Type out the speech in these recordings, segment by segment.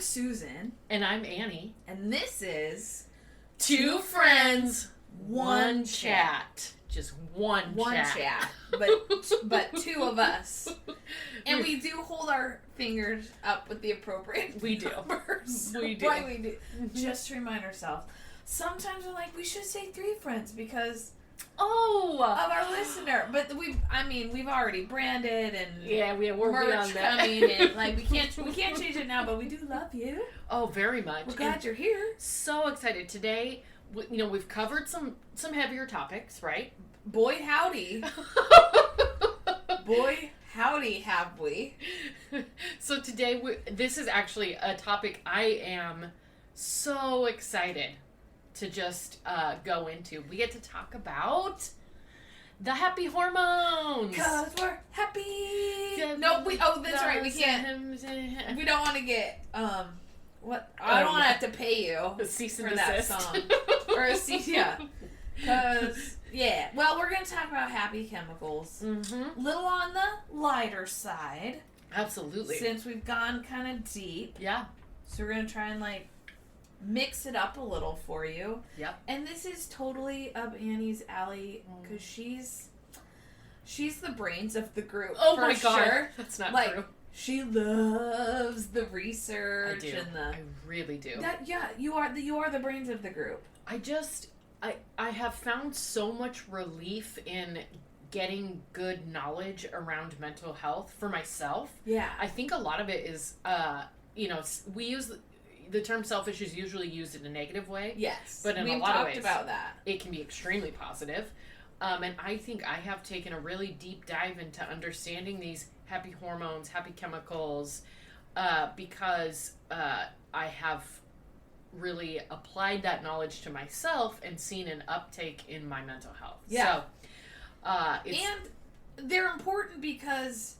Susan. And I'm Annie. And this is Two Friends, One Chat. Just one chat. But two of us. And we do hold our fingers up with the appropriate numbers. We do. Why we do. Just to remind ourselves. Sometimes we're like, we should say three friends because of our listener. But we've already branded and we're merch that. coming and like we can't change it now, but we do love you. Oh, very much. We're glad you're here. So excited today. We've covered some heavier topics, right? Boy howdy. Boy howdy have we. So today this is actually a topic I am so excited to just go into. We get to talk about the happy hormones. 'Cause we're happy. That's right. We can't. We don't want to get what? I don't want to have to pay you a cease and for desist. that song or a cease. Yeah. 'Cause well, we're gonna talk about happy chemicals. Mm-hmm. Little on the lighter side. Absolutely. Since we've gone kind of deep. Yeah. So we're gonna try and mix it up a little for you. Yep. And this is totally up Annie's alley because she's the brains of the group. Oh for my god, sure. that's not true. She loves the research. I do. And I really do. You are the brains of the group. I have found so much relief in getting good knowledge around mental health for myself. Yeah. I think a lot of it is, we use the term selfish is usually used in a negative way. Yes. But in We've a lot of talked ways, about that. It can be extremely positive. And I think I have taken a really deep dive into understanding these happy hormones, happy chemicals, because I have really applied that knowledge to myself and seen an uptake in my mental health. Yeah. So, and they're important because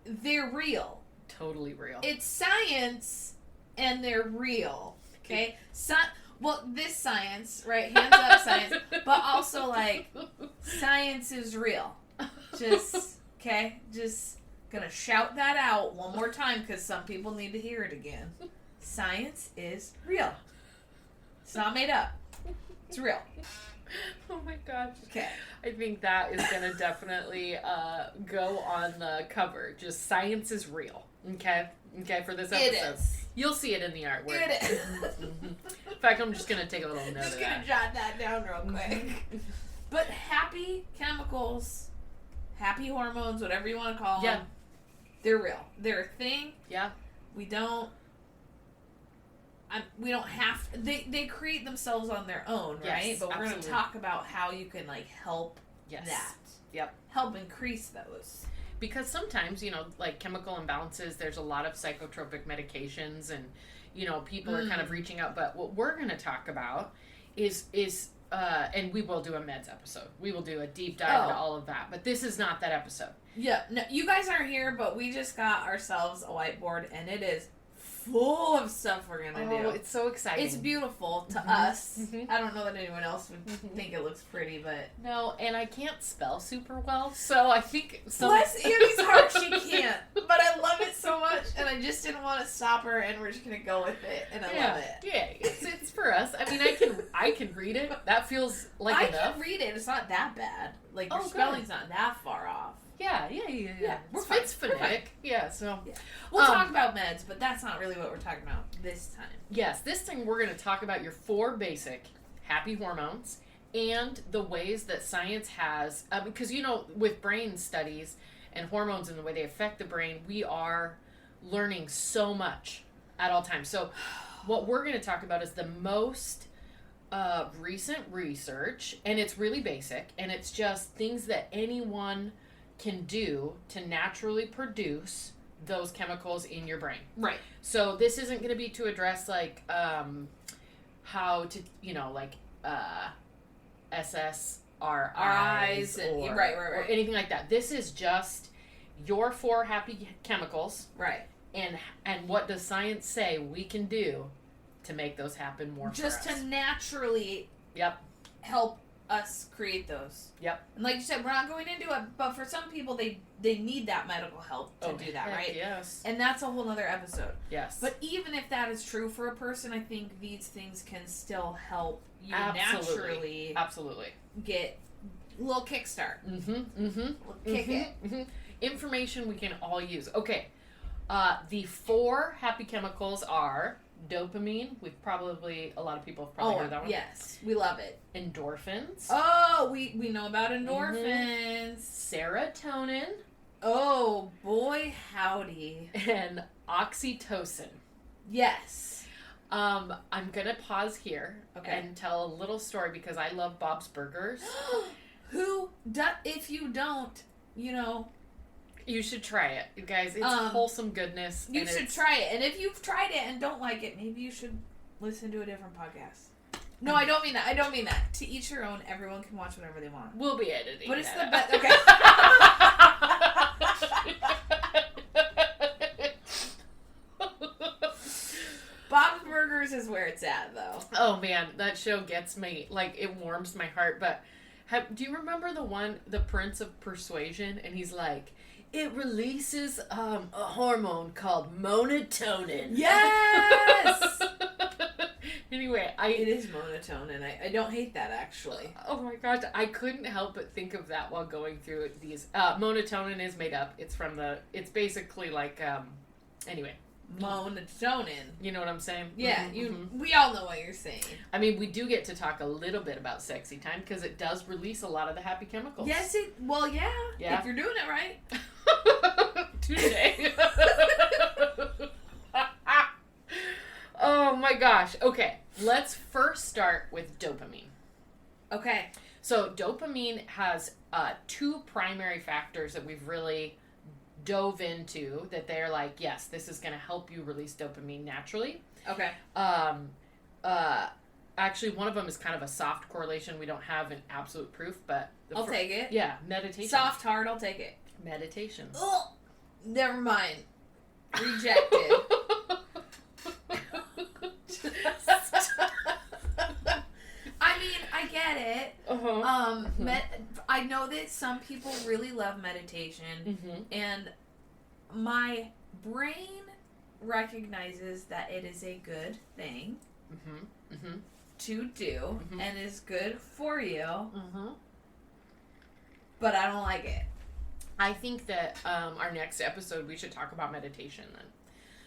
they're real. Totally real. It's science and they're real. Okay? This science, right? Hands up science. But also, science is real. Just gonna shout that out one more time because some people need to hear it again. Science is real. It's not made up. It's real. Oh my gosh. Okay. I think that is going to definitely go on the cover. Just science is real. Okay? Okay, for this episode. It is. You'll see it in the artwork. It is. In fact, I'm just going to take a little note of that. Just going to jot that down real quick. But happy chemicals, happy hormones, whatever you want to call them, they're real. They're a thing. Yeah. We don't have they create themselves on their own, right? Yes, but we're absolutely. going to talk about how you can help that. Yep. Help increase those. Because sometimes, chemical imbalances, there's a lot of psychotropic medications and, people are kind of reaching out. But what we're going to talk about is and we will do a meds episode. We will do a deep dive into all of that. But this is not that episode. Yeah. No, you guys aren't here, but we just got ourselves a whiteboard and it is full of stuff we're going to do. Oh, it's so exciting. It's beautiful to us. I don't know that anyone else would think it looks pretty, but... No, and I can't spell super well, so I think... Bless Annie's heart, she can't. But I love it so much, and I just didn't want to stop her, and we're just going to go with it, and I love it. Yeah, it's for us. I mean, I can read it. That feels like enough. I can read it. It's not that bad. Your spelling's not that far off. Yeah. It's phonetic. Yeah, so... Yeah. We'll talk about meds, but that's not really what we're talking about this time. Yes, this time we're going to talk about your 4 basic happy hormones and the ways that science has... because, with brain studies and hormones and the way they affect the brain, we are learning so much at all times. So what we're going to talk about is the most... recent research, and it's really basic, and it's just things that anyone can do to naturally produce those chemicals in your brain. Right. So this isn't going to be to address how to, SSRIs or anything like that. This is just your 4 happy chemicals. Right. And what does science say we can do to make those happen more just for us? to naturally help us create those. Yep. And like you said, we're not going into it, but for some people, they need that medical help to do that, right? Yes. And that's a whole other episode. Yes. But even if that is true for a person, I think these things can still help you Absolutely. naturally get a little kickstart. Kick it. Information we can all use. Okay. The 4 happy chemicals are dopamine. A lot of people have probably heard that one. Yes. We love it. Endorphins. Oh, we know about endorphins. Serotonin. Oh, boy, howdy. And oxytocin. Yes. I'm gonna pause here and tell a little story because I love Bob's Burgers. If you don't, you should try it, you guys. It's wholesome goodness. You should try it, and if you've tried it and don't like it, maybe you should listen to a different podcast. No, I don't mean that. To each your own. Everyone can watch whatever they want. We'll be editing. But it's the that best. Okay. Bob's Burgers is where it's at, though. Oh man, that show gets me. Like, it warms my heart. But do you remember the Prince of Persuasion? And he's like, it releases a hormone called melatonin. Yes. Anyway, it is melatonin. I don't hate that, actually. Oh my gosh, I couldn't help but think of that while going through these. Melatonin is made up. It's basically like anyway. Melatonin. You know what I'm saying? Yeah, we all know what you're saying. I mean, we do get to talk a little bit about sexy time because it does release a lot of the happy chemicals. Yes, yeah. If you're doing it right. Touche. Oh my gosh. Okay, let's first start with dopamine. Okay. So dopamine has 2 primary factors that we've really dove into that they're like, yes, this is going to help you release dopamine naturally. Okay. Actually, one of them is kind of a soft correlation. We don't have an absolute proof, but I'll take it. Yeah, meditation. Soft, hard, I'll take it. Meditation. Oh, never mind. Rejected. I mean, I get it. I know that some people really love meditation, and my brain recognizes that it is a good thing to do and is good for you, but I don't like it. I think that our next episode we should talk about meditation then.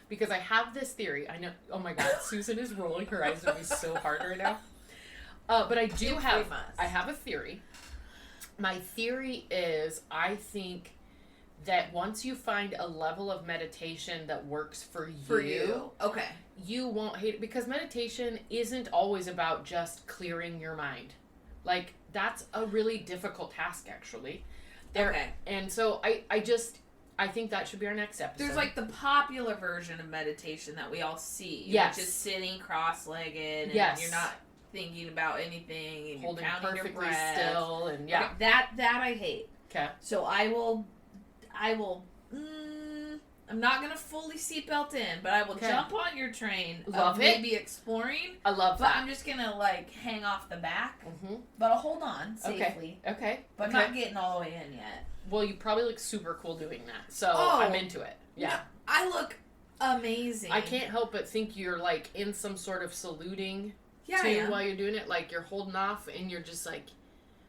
Because I have this theory. I know. Oh my God, Susan is rolling her eyes at me so hard right now. But I have a theory. My theory is I think that once you find a level of meditation that works for you, okay, you won't hate it because meditation isn't always about just clearing your mind. Like, that's a really difficult task, actually. Okay. And so I think that should be our next episode. There's like the popular version of meditation that we all see. Yes. Just sitting cross-legged and you're not thinking about anything and holding you're counting perfectly your breath. still and yeah. Okay, that I hate. Okay. So I will I'm not going to fully seatbelt in, but I will jump on your train of maybe exploring. I love that. But I'm just going to like hang off the back. But I'll hold on safely. Okay. But not getting all the way in yet. Well, you probably look super cool doing that. So I'm into it. Yeah. No, I look amazing. I can't help but think you're like in some sort of saluting while you're doing it. Like you're holding off and you're just like,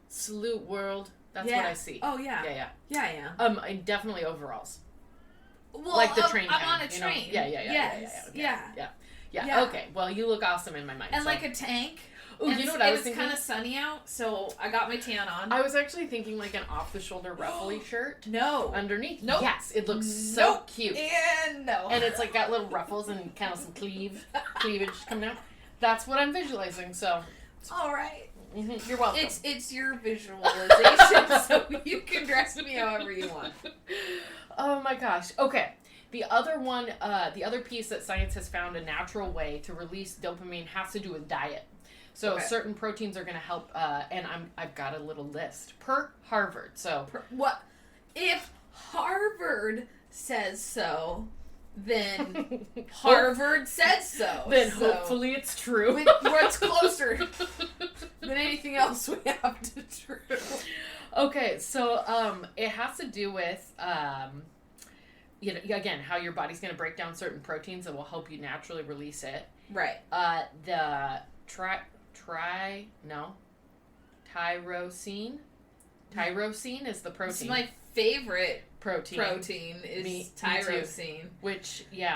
salute world. That's what I see. Oh, yeah. Yeah. Yeah, yeah. And definitely overalls. Well, like the train I'm kind, on a train. Yeah. Yes. Yeah. Okay. Well, you look awesome in my mind. And like a tank. Oh, you know what I was thinking? It's kind of sunny out, so I got my tan on. I was actually thinking like an off-the-shoulder ruffly shirt. No. Underneath. Nope. Yes, it looks so cute. And no. And it's like got little ruffles and kind of some cleavage coming out. That's what I'm visualizing. So. All right. You're welcome. It's your visualization, so you can dress me however you want. Oh my gosh. Okay. The other one, the other piece that science has found a natural way to release dopamine has to do with diet. So certain proteins are going to help, and I've got a little list per Harvard. So what if Harvard says so? Then Harvard said so. Then hopefully it's true. What's closer? than anything else we have to do. Okay, so it has to do with you know, again, how your body's going to break down certain proteins that will help you naturally release it. Right. The tyrosine. Tyrosine is the protein. It's my favorite protein is tyrosine. Which, yeah.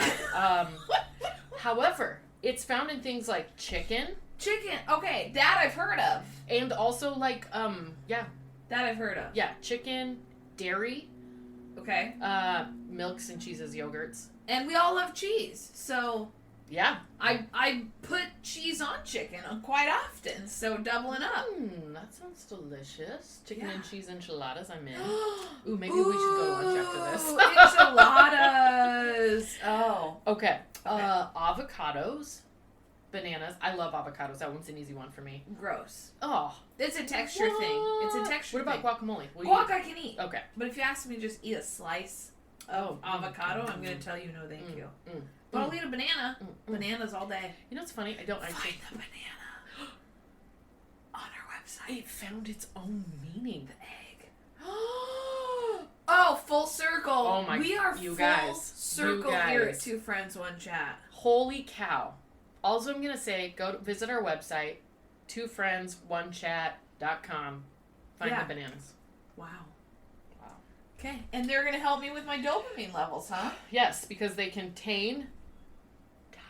However, it's found in things like chicken. Chicken. Okay, that I've heard of. And also like, yeah. That I've heard of. Yeah, chicken, dairy. Okay. Milks and cheeses, yogurts. And we all love cheese, so... Yeah. I put cheese on chicken quite often, so doubling up. That sounds delicious. Chicken and cheese enchiladas, I'm in. Ooh, maybe we should go to lunch after this. Enchiladas. Oh. Okay. Avocados, bananas. I love avocados. That one's an easy one for me. Gross. Oh. It's a texture thing. It's a texture thing. What about guacamole? Guac I can eat. Okay. But if you ask me to just eat a slice of avocado, I'm going to tell you no thank you. But I'll eat a banana. Bananas all day. You know what's funny? I don't actually... Find the banana on our website. It found its own meaning. The egg. Oh, full circle. Oh my... We are you full guys. circle here at Two Friends, One Chat. Holy cow. Also, I'm going to say, go visit our website, twofriendsonechat.com. Find the bananas. Wow. Okay, and they're going to help me with my dopamine levels, huh? Yes, because they contain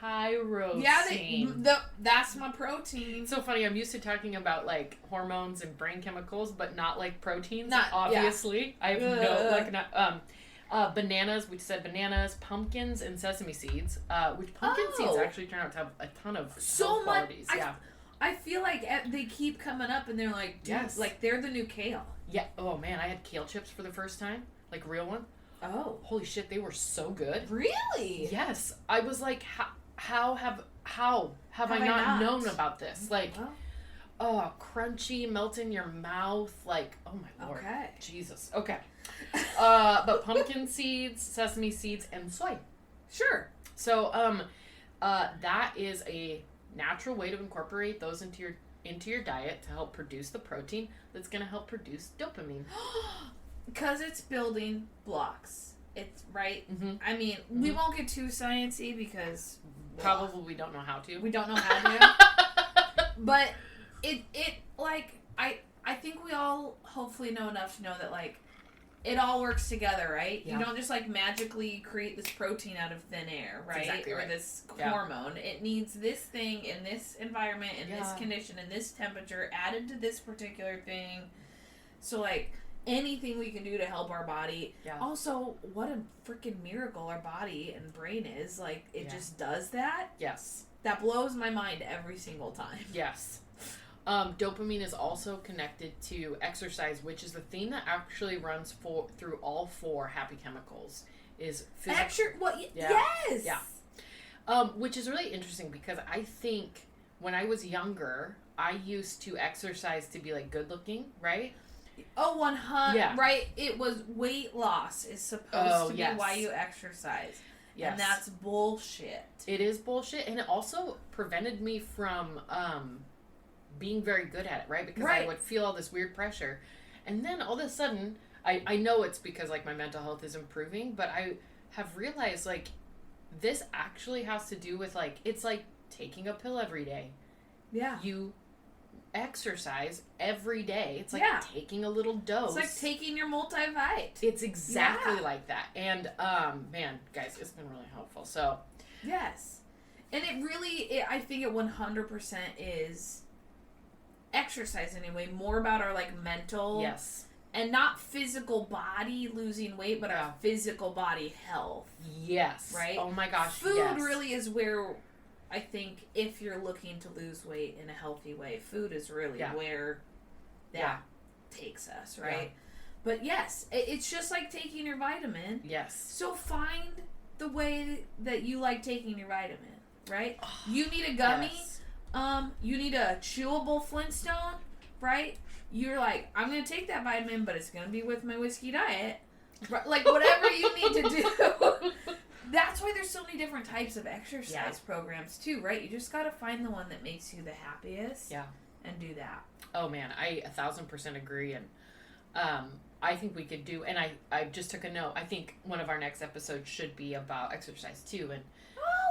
tyrosine. Yeah, that's my protein. It's so funny. I'm used to talking about like hormones and brain chemicals, but not like proteins. Not obviously. Yeah. I have no like not bananas. We said bananas, pumpkins, and sesame seeds. Which pumpkin seeds actually turn out to have a ton of health qualities. Yeah. I feel like they keep coming up, and they're like, dude, like they're the new kale. Yeah. Oh man, I had kale chips for the first time, like real one. Oh. Holy shit, they were so good. Really? Yes. I was like, how have I not known about this? Like, crunchy, melt in your mouth. Like, oh my lord. Okay. Jesus. Okay. But pumpkin seeds, sesame seeds, and soy. Sure. So, that is a natural way to incorporate those into your diet to help produce the protein that's going to help produce dopamine. Because it's building blocks. It's right. Mm-hmm. I mean, we won't get too sciencey because probably we don't know how to. We don't know how to. But it like I think we all hopefully know enough to know that like it all works together, right? Yeah. You don't just like magically create this protein out of thin air, right? Exactly right. Or this hormone. It needs this thing in this environment, in this condition, in this temperature, added to this particular thing. So like anything we can do to help our body. Yeah. Also, what a freaking miracle our body and brain is. Like it just does that. Yes. That blows my mind every single time. Yes. Dopamine is also connected to exercise, which is the theme that actually runs through all four happy chemicals. Is physical. Yes. Yeah. Which is really interesting because I think when I was younger, I used to exercise to be like good looking, right? Oh, 100. Yeah. Right. It was weight loss is supposed to be why you exercise. Yes. And that's bullshit. It is bullshit, and it also prevented me from being very good at it, right? Because I would feel all this weird pressure. And then all of a sudden, I know it's because like my mental health is improving, but I have realized like this actually has to do with like, it's like taking a pill every day. Yeah. You exercise every day. It's like taking a little dose. It's like taking your multivite. It's exactly like that. And man, guys, it's been really helpful. So yes. And it really, I think it 100% is exercise anyway, more about our like mental and not physical body losing weight, but our physical body health. Yes. Right? Oh my gosh. Food really is where I think if you're looking to lose weight in a healthy way, food is really where that takes us, right? Yeah. But yes, it's just like taking your vitamin. Yes. So find the way that you like taking your vitamin, right? Oh, you need a gummy. Yes. You need a chewable Flintstone, right? You're like, I'm going to take that vitamin, but it's going to be with my whiskey diet. Like, whatever you need to do. That's why there's so many different types of exercise programs, too, right? You just got to find the one that makes you the happiest and do that. Oh man, I 1,000% agree, and I think we could do. And I just took a note. I think one of our next episodes should be about exercise too, and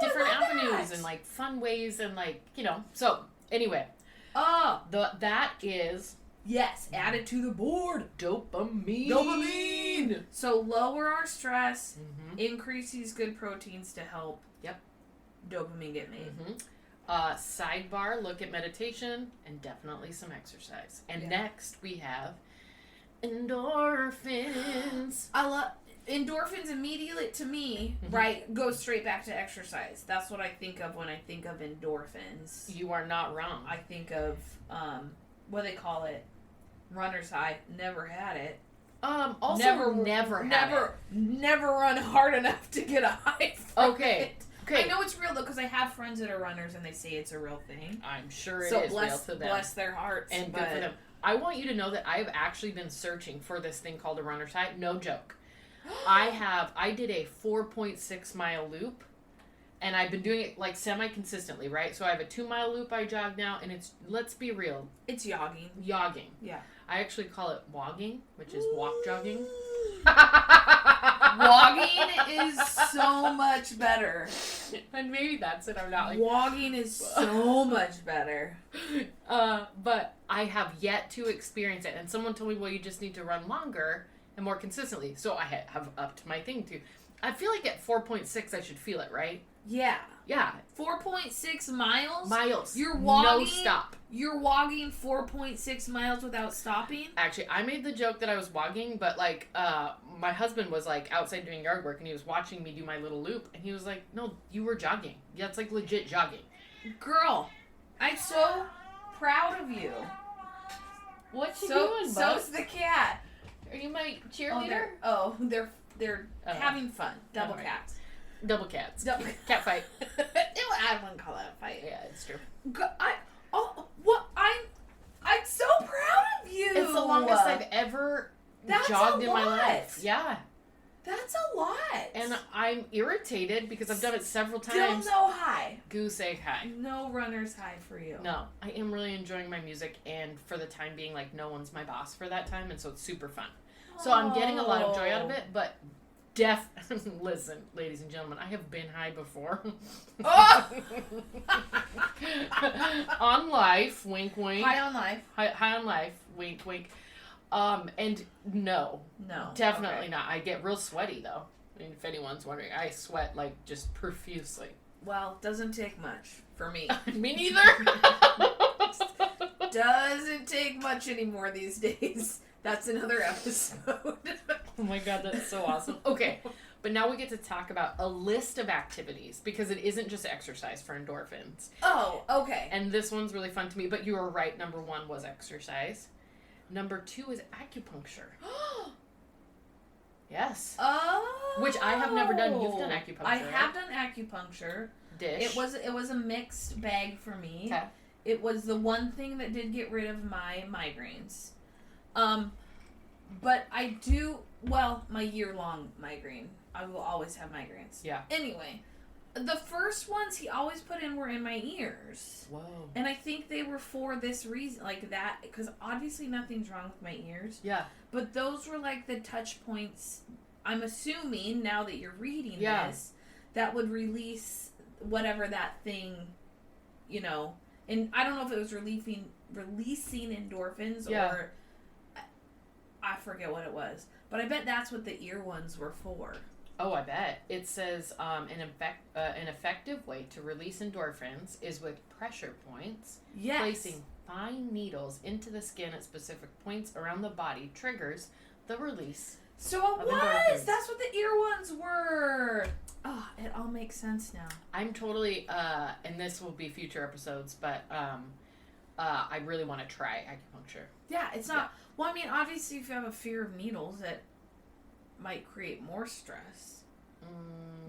different avenues and like fun ways and like So anyway, that is yes, add it to the board. Dopamine. So lower our stress, increase these good proteins to help. Yep. Dopamine get made. Sidebar, look at meditation and definitely some exercise. And next we have endorphins. I love endorphins immediately to me, right, go straight back to exercise. That's what I think of when I think of endorphins. You are not wrong. I think of what they call it, runner's high. Never had it. Also never run hard enough to get a high from Okay. it. I know it's real though because I have friends that are runners and they say it's a real thing. I'm sure it is real to them. Bless their hearts. And good for them. I want you to know that I've actually been searching for this thing called a runner's high. No joke. I did a 4.6 mile loop, and I've been doing it like semi-consistently, right? So I have a 2 mile loop I jog now, and it's, let's be real. It's yogging. Yogging. Yeah. I actually call it wogging, which is walk jogging. Wogging is so much better. And maybe that's it. I'm not like... Wogging is so much better. But I have yet to experience it. And someone told me, well, you just need to run longer and more consistently. So I have upped my thing too. I feel like at 4.6 I should feel it, right? Yeah. Yeah. 4.6 miles? Miles. You're wogging? No stop. You're wogging 4.6 miles without stopping? Actually, I made the joke that I was wogging, but like, my husband was like outside doing yard work and he was watching me do my little loop and he was like, no, you were jogging. Yeah, it's like legit jogging. Girl, I'm so proud of you. What you doing, bud? So's the cat. Are you my cheerleader? They're having fun. Double cats. Double cats. Double cat fight. I wouldn't call that a fight. Yeah, it's true. I'm so proud of you. It's the longest I've ever jogged in my life. Yeah. That's a lot. And I'm irritated because I've done it several Still times. no high. Goose egg high. No runner's high for you. No. I am really enjoying my music, and for the time being, like, no one's my boss for that time, and so it's super fun. So I'm getting a lot of joy out of it, but listen, ladies and gentlemen, I have been high before. On life, wink, wink. High on life. High on life, wink, wink. And no. Definitely not. I get real sweaty, though. I mean, if anyone's wondering, I sweat, like, just profusely. Well, doesn't take much for me. Me neither. Doesn't take much anymore these days. That's another episode. Oh my god, that's so awesome. Okay, but now we get to talk about a list of activities because it isn't just exercise for endorphins. Oh, okay. And this one's really fun to me, but you were right. Number 1 was exercise. Number 2 is acupuncture. Yes. Oh. Which I have never done. You've done acupuncture. I have done acupuncture. Dish. It was a mixed bag for me. Okay. It was the one thing that did get rid of my migraines. But I do, my year-long migraine. I will always have migraines. Yeah. Anyway, the first ones he always put in were in my ears. Whoa. And I think they were for this reason, like that, because obviously nothing's wrong with my ears. Yeah. But those were like the touch points, I'm assuming, now that you're reading this, that would release whatever that thing, and I don't know if it was releasing endorphins or I forget what it was, but I bet that's what the ear ones were for. Oh, I bet. It says an effective way to release endorphins is with pressure points. Yes. Placing fine needles into the skin at specific points around the body triggers the release. So it was. Endorphins. That's what the ear ones were. Oh, it all makes sense now. I'm totally, and this will be future episodes, but I really want to try acupuncture. Yeah, it's not. Yeah. Well, I mean, obviously, if you have a fear of needles, that might create more stress.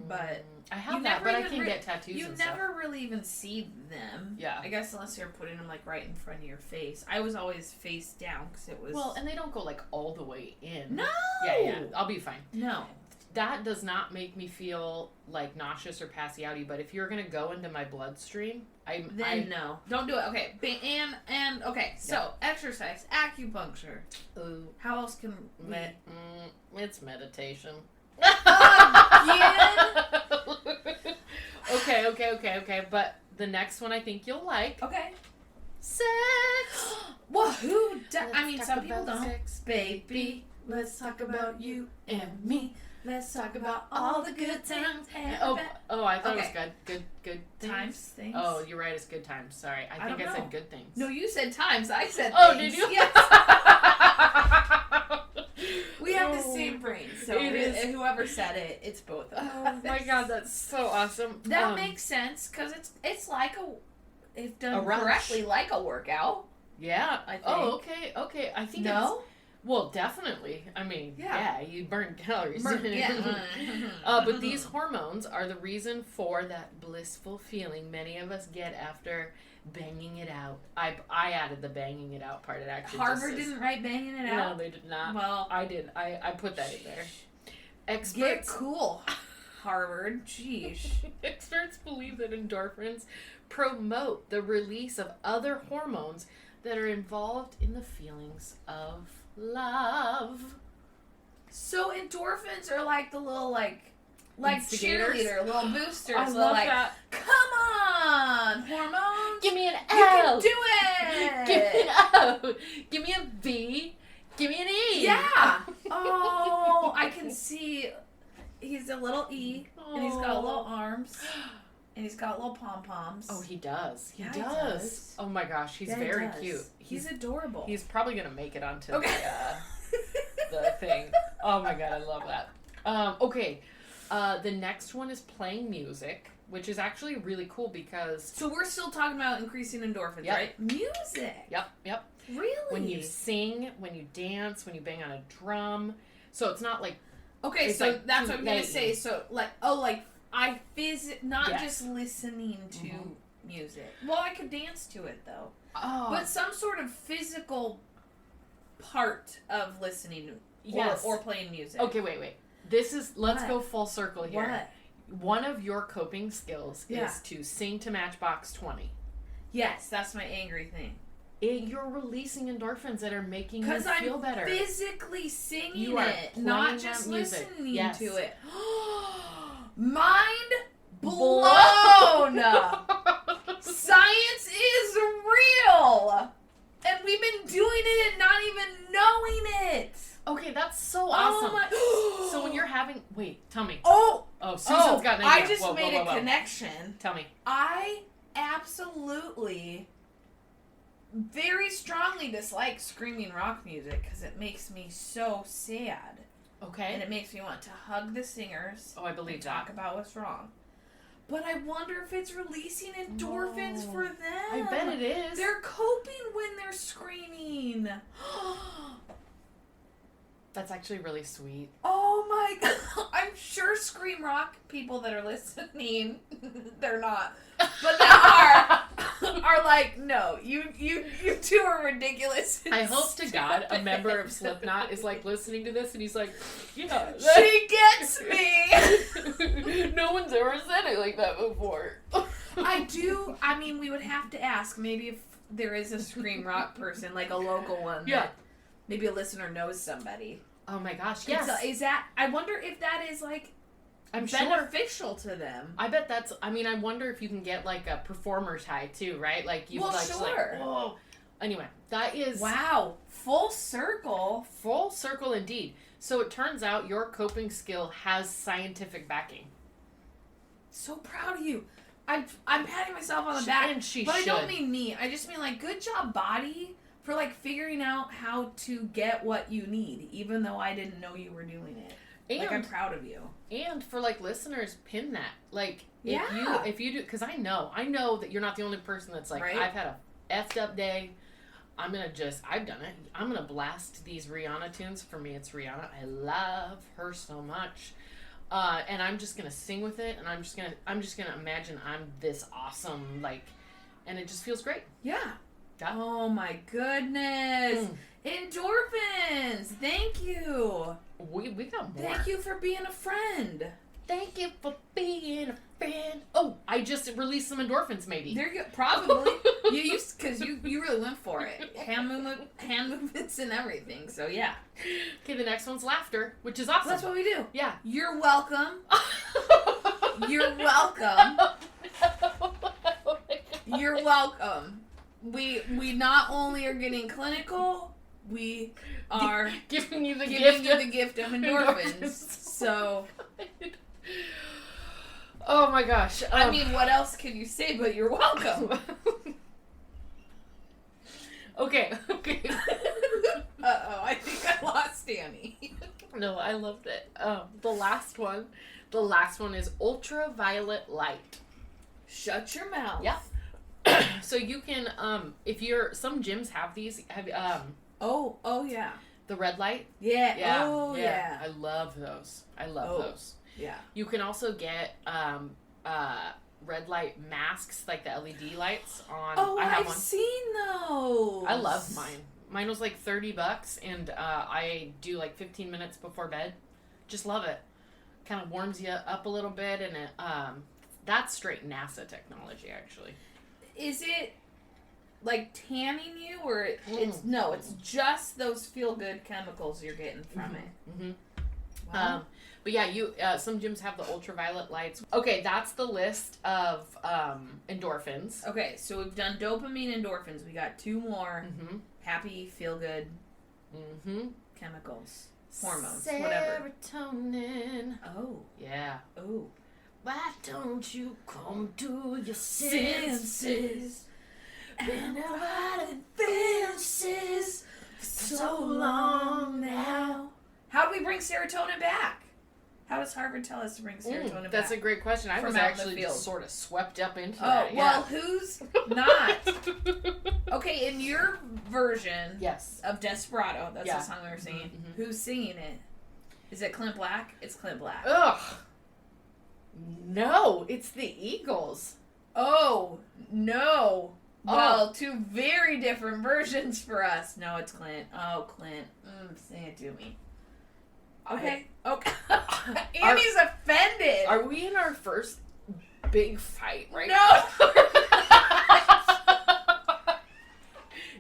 But I have that, but I can get tattoos. You never really even see them. Yeah. I guess unless you're putting them like right in front of your face. I was always face down because it was. Well, and they don't go like all the way in. No. Yeah. I'll be fine. No. that does not make me feel like nauseous or passy outy. But if you're gonna go into my bloodstream, no, don't do it. Okay, and okay. So exercise, acupuncture. Ooh, How else can we? it's meditation. Again? Okay. But the next one I think you'll like. Okay. Sex. Well, who? I mean, Let's some talk people about don't. sex, Baby, let's talk about you and me. Let's talk about all the good times. And Oh, I thought Okay. it was good things. times things. Oh, you're right. It's good times. Sorry, I think don't I know. said good things. No, you said times. I said. Oh, things. did you? Yes. We have the same brain, so It is. whoever said it, it's both of us. Oh my god, that's so awesome. That makes sense because it's like if A done rush. correctly, like a workout. Yeah. I think. Oh, okay. I think it's No. well, definitely. I mean, Yeah. you burn calories. Yeah. But these hormones are the reason for that blissful feeling many of us get after banging it out. I added the banging it out part. It actually Harvard just says, didn't write banging it No, out. they did not. Well, I did. I put that in there. get Experts cool, Harvard. Jeez. Experts believe that endorphins promote the release of other hormones that are involved in the feelings of love. So endorphins are like the little like Instigators? cheerleader, little boosters. I They're love like, that. come on, hormones. Give me an You can L. do it. Give me an O. Give me a V. Give me an E. Yeah. Oh, I can see. He's a little E, and he's got little arms, and he's got little pom poms. Oh, he does. He Yeah, he does. does. Oh my gosh, he's Yeah, he very does. cute. He's adorable. He's probably gonna make it onto Okay. the thing. Oh my god, I love that. Okay, the next one is playing music, which is actually really cool because So we're still talking about increasing endorphins, Yep. right? Music. yep. Really? When you sing, when you dance, when you bang on a drum, so it's not like Okay, It's so like that's what I'm gonna creating. say. So not Yes. just listening to Mhm. music. Well, I could dance to it though, oh but some sort of physical part of listening yes. or playing music. Okay, wait. Let's What? go full circle here. What? One of your coping skills Yeah. is to sing to Matchbox 20. Yes, that's my angry thing. You're releasing endorphins that are making you Because I'm feel better. physically singing You are it, playing not that just music. listening Yes. to it. Mind blown! Science is real! And we've been doing it and not even knowing it! Okay, that's so awesome. Oh my... So when you're having... Wait, tell me. Oh! Oh, Susan's got an idea. I just Whoa, made whoa, a whoa. connection. Tell me. I absolutely very strongly dislike screaming rock music because it makes me so sad. Okay. And it makes me want to hug the singers Oh, I believe and that. talk about what's wrong. But I wonder if it's releasing endorphins No. for them. I bet it is. They're coping when they're screaming. That's actually really sweet. Oh my god. I'm sure scream rock people that are listening, they're not, but that are like, no, you two are ridiculous. I hope to God a member of Slipknot is like listening to this and he's like, yeah. She gets me. No one's ever said it like that before. I mean, we would have to ask, maybe if there is a scream rock person, like a local one. Yeah. that maybe a listener knows somebody. Oh my gosh, yes. Is that, I wonder if that is like I'm sure. beneficial to them. I bet that's, I mean, I wonder if you can get like a performer's high too, right? Like you Well, like, just sure. like, whoa. Anyway, that is Wow. Full circle. full circle indeed. So it turns out your coping skill has scientific backing. So proud of you. I'm patting myself on the back. And she but should. I don't mean me. I just mean like, good job, body, for like figuring out how to get what you need, even though I didn't know you were doing it. And, Like, I'm proud of you. and for like listeners, pin that. Like Yeah. if you do, because I know that you're not the only person that's like, Right. I've had a effed up day. I've done it. I'm gonna blast these Rihanna tunes. For me, it's Rihanna. I love her so much. And I'm just gonna sing with it, and I'm just gonna imagine I'm this awesome, like, and it just feels great. Yeah. Yeah. Oh my goodness. Endorphins. Thank you. We got more. Thank you for being a friend. Thank you for being a friend. Oh, I just released some endorphins, maybe. There you go. Probably. Because you really went for it. Hand movements and everything. So yeah. Okay, the next one's laughter, which is awesome. That's what we do. Yeah. You're welcome. You're welcome. You're welcome. We not only are getting clinical, we are giving you the gift of endorphins. So, oh my gosh. I mean, what else can you say but you're welcome? Okay. Uh-oh, I think I lost Danny. No, I loved it. The last one is ultraviolet light. Shut your mouth. Yeah. So you can, some gyms have these. Oh yeah. The red light. Yeah. Yeah. Oh yeah. I love those. Those. Yeah. You can also get red light masks, like the LED lights on. Oh, I have I've one. seen those. I love mine. Mine was like $30, and I do like 15 minutes before bed. Just love it. Kind of warms you up a little bit, and it that's straight NASA technology, actually. Is it like tanning you, or it's no? It's just those feel good chemicals you're getting from it. Mm-hmm. Wow. But yeah, some gyms have the ultraviolet lights. Okay, that's the list of endorphins. Okay, so we've done dopamine, endorphins. We got 2 more. Mm-hmm. Happy, feel good chemicals, hormones, whatever. Serotonin. Oh. Yeah. Oh. Why don't you come to your Senses. Been riding fences for so long now. How do we bring serotonin back? How does Harvard tell us to bring serotonin back? That's a great question. I From was out in the actually field. just sort of swept up into Oh, that. well, who's not? Okay, in your version Yes. of Desperado, that's Yeah. the song we were singing. Mm-hmm. Who's singing it? Is it Clint Black? It's Clint Black. Ugh. No, it's the Eagles. Oh, no. Well, 2 very different versions for us. No, it's Clint. Oh, Clint. Sing it to me. Okay. Okay. Annie's offended. Are we in our first big fight right No. now?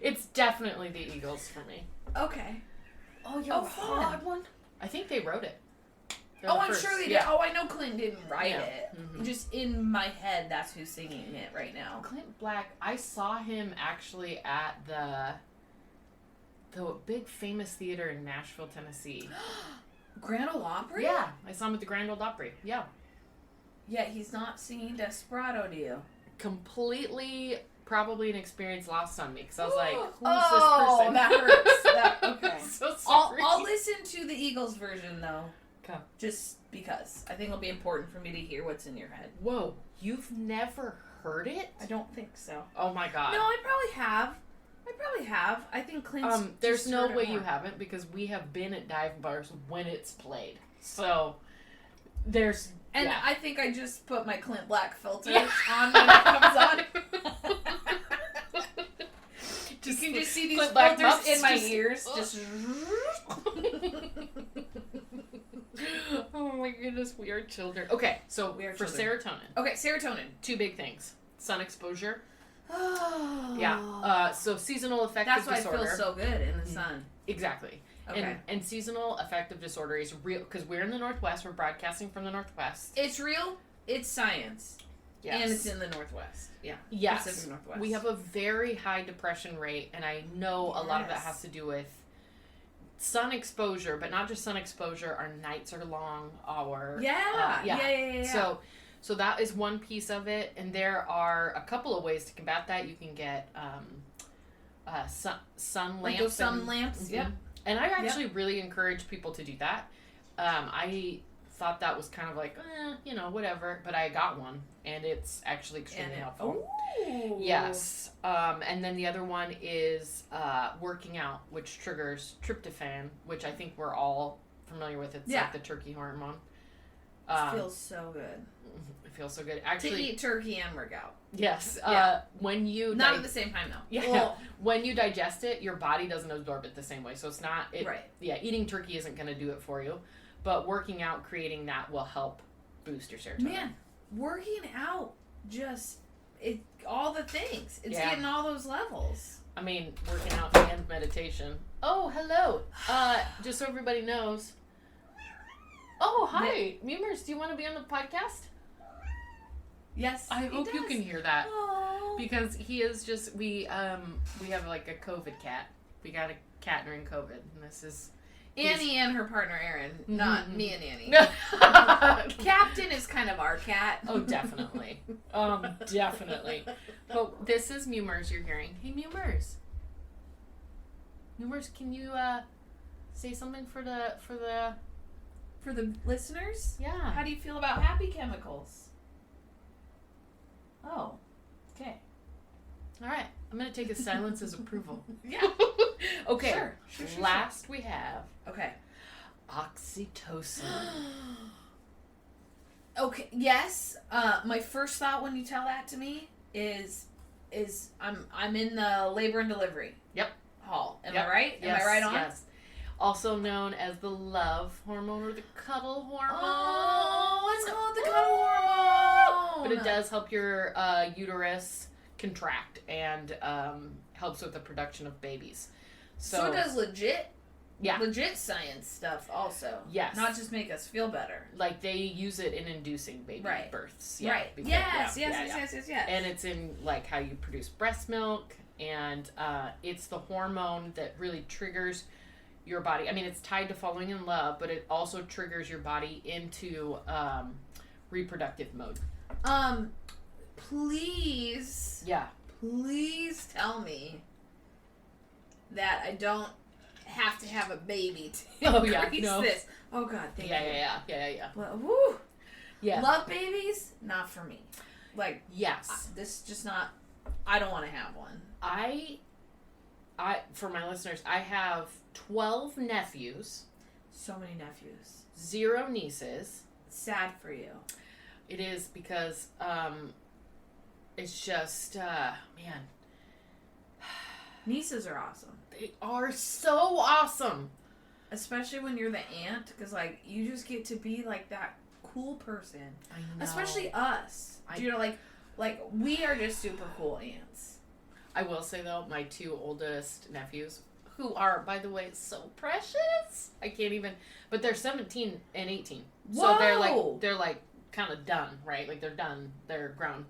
It's definitely the Eagles for me. Okay. Oh, you're a hard one? I think they wrote it. They're Oh, the I'm first. sure they did. Yeah. Oh, I know Clint didn't write Yeah. it. Mhm. Just in my head, that's who's singing it right now. Clint Black, I saw him actually at the big famous theater in Nashville, Tennessee. Grand Ole Opry? Yeah, I saw him at the Grand Ole Opry. Yeah. Yet he's not singing Desperado to you. Completely, probably an experience lost on me because I was like, who's Oh, this person? that hurts. Okay. So I'll sorry. listen to the Eagles version, though. Okay. Just because. I think it'll be important for me to hear what's in your head. Whoa, you've never heard it? I don't think so. Oh my god. No, I probably have. I think Clint's There's just no heard it way more. you haven't because we have been at dive bars when it's played. So there's And yeah. I think I just put my Clint Black filter Yeah. on when it comes on. You Just can just see these Clint Black filters muffs in my just- ears. Just. Oh my goodness, we are children. Okay, so We are for children. serotonin, Okay, serotonin. 2 big things: sun exposure. Oh. Yeah. So seasonal affective That's why disorder. I feel so good in the sun. Exactly. Okay. And seasonal affective disorder is real because we're in the Northwest. We're broadcasting from the Northwest. It's real. It's science. Yes. And it's in the Northwest. Yeah. Yes. Pacific Northwest. We have a very high depression rate, and I know a lot of that Yes. has to do with sun exposure, but not just sun exposure. Our nights are long. Yeah. So that is one piece of it, and there are a couple of ways to combat that. You can get sun lamps. Like those sun lamps. Mhm. Yep. And I actually really encourage people to do that. I thought that was kind of like, whatever, but I got one, and it's actually extremely helpful. Ooh. Yes. And then the other one is working out, which triggers tryptophan, which I think we're all familiar with. It's Yeah. like the turkey hormone. It feels so good. It feels so good. To Actually, eat turkey and work out. yes. Yeah. When you Not at the same time, though. yeah, Well, when you digest it, your body doesn't absorb it the same way. So it's not right. Yeah, eating turkey isn't going to do it for you, but working out, creating that will help boost your serotonin. Man, working out all the things. It's Yeah. getting all those levels. I mean, working out and meditation. Oh, hello. Just so everybody knows. Oh, hi. Mumers, do you want to be on the podcast? Yes. I hope you can hear that. Oh. Because he is just, we have like a COVID cat. We got a cat during COVID, and this is... Annie and her partner Erin, not me and Annie. No. Captain is kind of our cat. Oh, definitely. Definitely. But this is Mumers you're hearing. Hey, Mumers. Mumers, can you say something for the For the listeners? yeah? How do you feel about happy chemicals? Oh, okay. All right, I'm gonna take a silence as approval. Yeah. Okay. Sure. Last we have Okay. oxytocin. Okay. Yes. My first thought when you tell that to me is I'm in the labor and delivery. Yep. Hall. Am Yep. I right? Yes, Am I right on? Yes. Also known as the love hormone or the cuddle hormone. Oh, let's call it the cuddle hormone. But it does help your uterus contract and helps with the production of babies. So it does legit science stuff also. Yes. Not just make us feel better. Like they use it in inducing baby Right. births. Right. because- Yes. yeah. Yes. And it's in like how you produce breast milk, and it's the hormone that really triggers your body. I mean, it's tied to falling in love, but it also triggers your body into reproductive mode. Please tell me that I don't have to have a baby to increase this. Oh God, thank you. Yeah. Well, woo. Yeah. Love babies, not for me. Like, Yes. this just not. I don't want to have one. I for my listeners, I have 12 nephews, So many nephews. 0 nieces. Sad for you. It is because it's just man, Nieces are awesome, they are so awesome. especially when you're the aunt, because like you just get to be like that cool person. I know. Especially us. You know, like we are just super cool aunts. I will say though, my 2 oldest nephews, who are, by the way, so precious. I can't even. But they're 17 and 18, Whoa! so they're like kind of done, right? Like they're done. They're grown.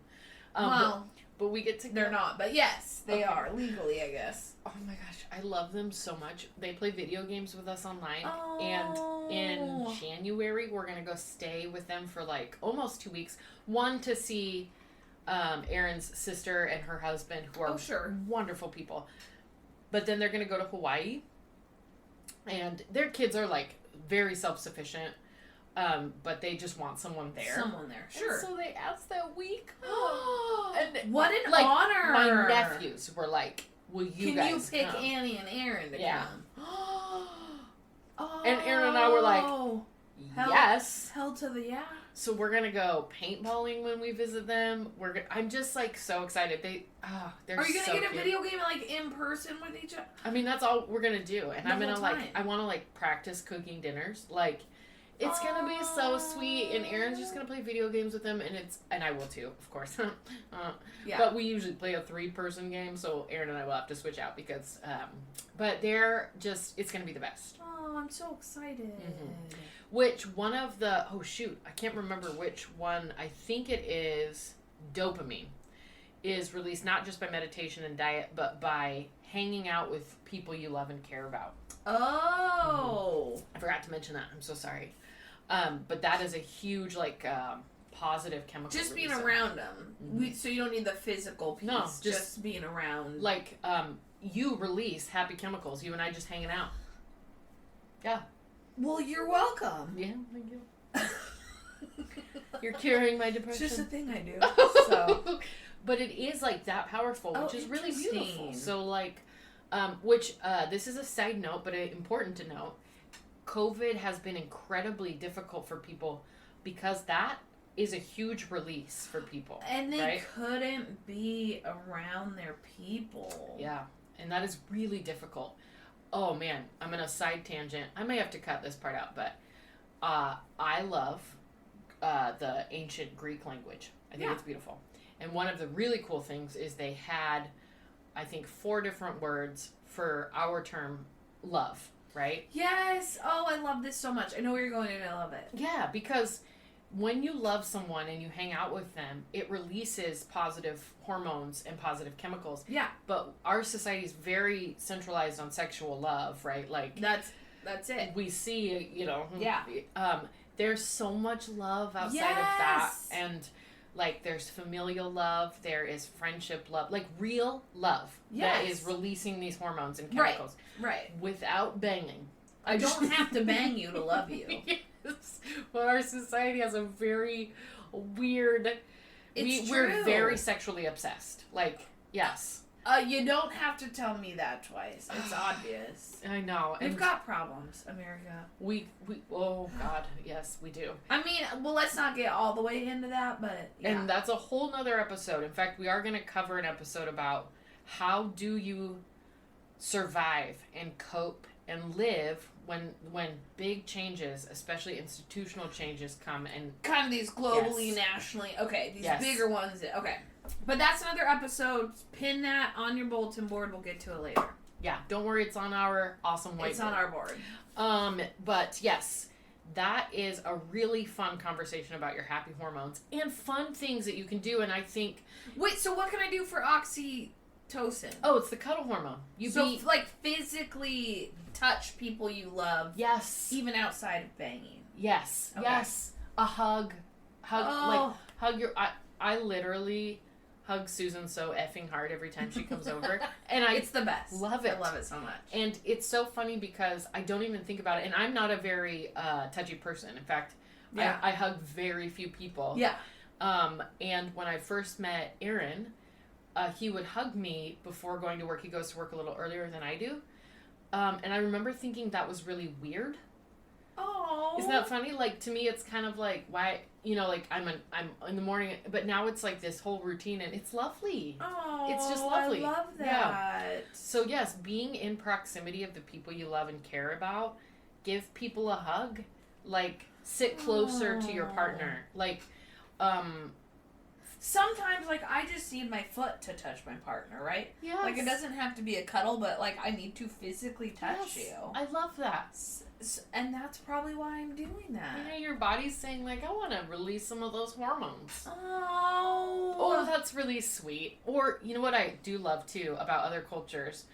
Well, but we get to. they're not, but yes, they Okay. are legally, I guess. Oh my gosh, I love them so much. They play video games with us online, Oh. and in January we're gonna go stay with them for like almost 2 weeks. One to see Erin's sister and her husband, who are sure. wonderful people. But then they're gonna go to Hawaii, and their kids are like very self-sufficient, but they just want someone there. Someone there, sure. And so they asked that we come. And what an like, honor! my nephews were like, "Will you Can guys you pick come?" Annie and Erin to Yeah. come? Oh, And Erin and I were like, Hell- yes. hell to the yeah. So we're gonna go paintballing when we visit them. I'm just like so excited. They're Are you gonna so get a cute. video game like in person with each other? I mean, that's all we're gonna do, and The I'm gonna whole like time. I want to like practice cooking dinners. Like, it's gonna be so sweet, and Erin's just gonna play video games with them, and I will too, of course. Yeah. But we usually play a 3-person game, so Erin and I will have to switch out because, but they're just, it's gonna be the best. Oh, I'm so excited. Mhm. Which one of the, oh shoot, I can't remember which one, I think it is dopamine, is released not just by meditation and diet, but by hanging out with people you love and care about. Oh. I forgot to mention that, I'm so sorry. But that is a huge, like, positive chemical Just being releaser. around them. Mhm. So you don't need the physical piece. No, just being around. Like, you release happy chemicals, you and I just hanging out. Yeah. Well, you're welcome. Yeah, thank you. You're curing my It's depression. just a thing I do. So. But it is like that powerful, which is really beautiful. Interesting. So like, this is a side note, but important to note. COVID has been incredibly difficult for people because that is a huge release for people. And they right? couldn't be around their people. Yeah, and that is really difficult. Oh man, I'm gonna side tangent. I may have to cut this part out, but I love the ancient Greek language. I think it's beautiful. And one of the really cool things is they had, I think, 4 different words for our term love, right? Yes. Oh, I love this so much. I know where you're going and I love it. Yeah, because when you love someone and you hang out with them, it releases positive hormones and positive chemicals. Yeah. But our society is very centralized on sexual love, right? Like That's it. we see, Yeah. There's so much love outside of that, and like there's familial love, there is friendship love, like real love that is releasing these hormones and chemicals, Right. without banging. I don't have to bang you to love you. Yes. Well, our society has a very weird. It's we're true. very sexually obsessed. Like, yes. You don't have to tell me that twice. It's obvious. I know. We've got problems, America. We oh God, yes, we do. I mean, well, let's not get all the way into that, but yeah. And that's a whole nother episode. In fact, we are going to cover an episode about how do you survive and cope and live when big changes, especially institutional changes, come and kind of these globally, nationally. Okay, these Yes. bigger ones. Okay. But that's another episode. Pin that on your bulletin board. We'll get to it later. yeah, don't worry, it's on our awesome whiteboard. It's on our board. But yes, that is a really fun conversation about your happy hormones and fun things that you can do. And I think, Wait, so what can I do for oxytocin? oh, it's the cuddle hormone. Like physically touch people you love, Yes. even outside of banging. Yes. Okay. Yes. A hug. Oh. Hug your. I literally hug Susan so effing hard every time she comes over, and It's the best. love it. I love it so much. And it's so funny because I don't even think about it, and I'm not a very touchy person. In fact, Yeah. I hug very few people. Yeah. And when I first met Aaron, he would hug me before going to work. He goes to work a little earlier than I do. And I remember thinking that was really weird. Oh. Isn't that funny? Like, to me, it's kind of like, why, like, I'm in the morning, but now it's like this whole routine, and it's lovely. Oh, It's just lovely. I love that. Yeah. So, yes, being in proximity of the people you love and care about, give people a hug. Like, sit closer to your partner. Like, sometimes, like, I just need my foot to touch my partner, right? yes. Like, it doesn't have to be a cuddle, but, like, I need to physically touch you. I love that. And that's probably why I'm doing that. Your body's saying, like, I want to release some of those hormones. Oh. That's really sweet. Or, you know what I do love, too, about other cultures?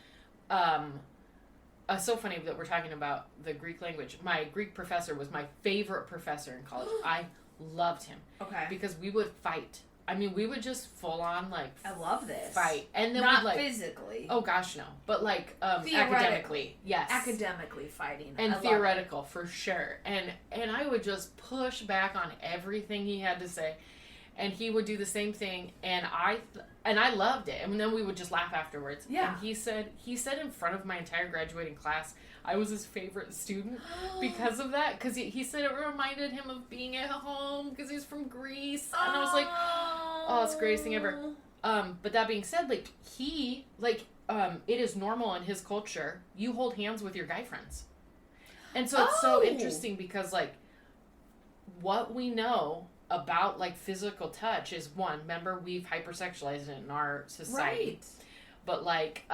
So funny that we're talking about the Greek language. My Greek professor was my favorite professor in college. I loved him. Okay. Because we would fight. I mean, we would just full on, like, I love this. fight. And then Not we'd, like, physically. oh gosh, no. But, like, Theoretically. academically. Yes. Academically fighting. And I love theoretical, for sure. And I would just push back on everything he had to say. And he would do the same thing, and I loved it. And then we would just laugh afterwards. Yeah. And he said in front of my entire graduating class, I was his favorite student because of that. Because he said it reminded him of being at home because he's from Greece. And I was like, oh, it's the greatest thing ever. But that being said, like, it is normal in his culture. You hold hands with your guy friends. And so it's so interesting because, like, what we know about, like, physical touch is, one, remember, we've hypersexualized it in our society. Right. But, like,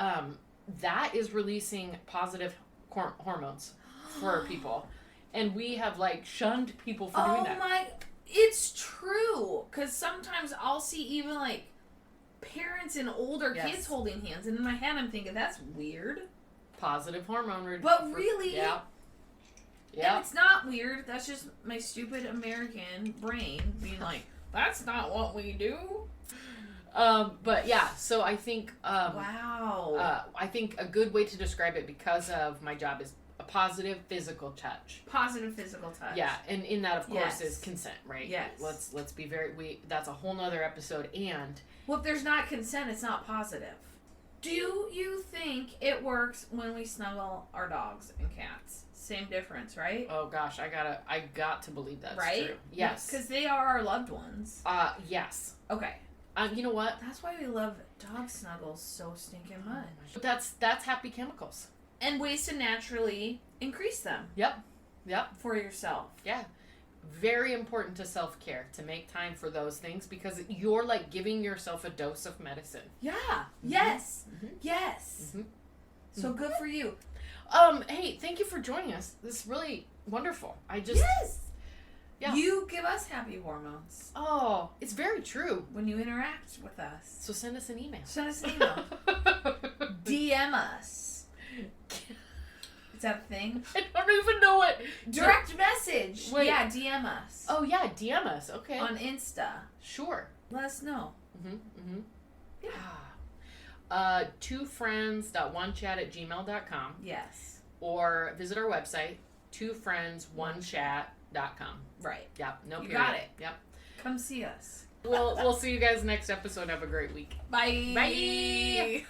that is releasing positive hormones for people. And we have, like, shunned people for doing that. It's true. Because sometimes I'll see even, like, parents and older kids holding hands. And in my head I'm thinking, that's weird. Positive hormone. But really... Yeah. And it's not weird. That's just my stupid American brain being like, that's not what we do. But yeah, so I think wow. I think a good way to describe it, because of my job, is a positive physical touch. Positive physical touch. Yeah, and in that, of course, is consent, right? Yes. Let's be that's a whole nother episode. And well, if there's not consent, it's not positive. Do you think it works when we snuggle our dogs and cats? Same difference, right? Oh gosh, I got to believe that's right? true. Yes. Because they are our loved ones. Yes. Okay. You know what? That's why we love dog snuggles so stinking much. But that's happy chemicals. And ways to naturally increase them. Yep. For yourself. Yeah. Very important to self-care to make time for those things because you're like giving yourself a dose of medicine. Yeah. Mm-hmm. Yes. Mm-hmm. Yes. Mm-hmm. So good for you. Hey, thank you for joining us. This is really wonderful. Yes. Yeah. You give us happy hormones Oh, it's very true. when you interact with us. So send us an email. Send us an email. DM us. Is that a thing? I don't even know what. Direct message. Wait. Yeah, DM us. Oh yeah, DM us. Okay. On Insta. Sure. Let us know. Mm-hmm. Yeah. 2friends.onechat@gmail.com Yes. or visit our website 2friendsonechat.com. Right. Yep. No You period. got it. Yep. Come see us. We'll see you guys next episode. Have a great week. Bye. Bye.